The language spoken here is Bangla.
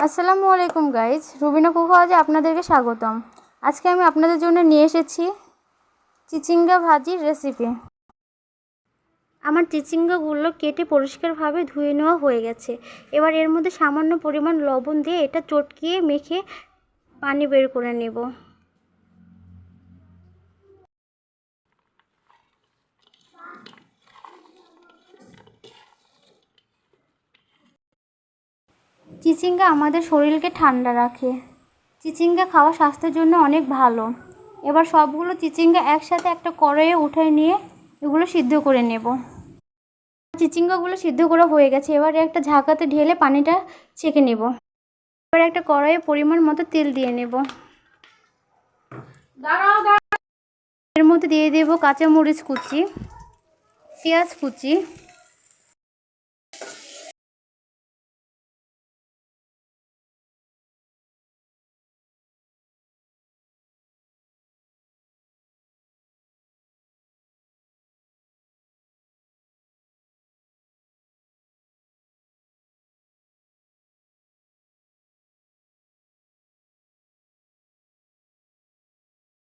আসসালামু আলাইকুম গাইজ, রুবিনা কুকু হাউজে আপনাদেরকে স্বাগতম। আজকে আমি আপনাদের জন্য নিয়ে এসেছি চিচিঙ্গা ভাজির রেসিপি। আমার চিচিঙ্গাগুলো কেটে পরিষ্কারভাবে ধুয়ে নেওয়া হয়ে গেছে। এবার এর মধ্যে সামান্য পরিমাণ লবণ দিয়ে এটা চটকিয়ে মেখে পানি বের করে নেব। চিচিঙ্গা আমাদের শরীরকে ঠান্ডা রাখে। চিচিঙ্গা খাওয়া স্বাস্থ্যের জন্য অনেক ভালো। এবার সবগুলো চিচিঙ্গা একসাথে একটা কড়াইয়ে উঠিয়ে নিয়ে এগুলো সিদ্ধ করে নেব। চিচিঙ্গাগুলো সিদ্ধ করা হয়ে গেছে। এবার একটা ঝাঁকাতে ঢেলে পানিটা ছেঁকে নেব। এবার একটা কড়াইয়ে পরিমাণ মতো তেল দিয়ে নেব। এর মধ্যে দিয়ে দেব কাঁচামরিচ কুচি, পেঁয়াজ কুচি,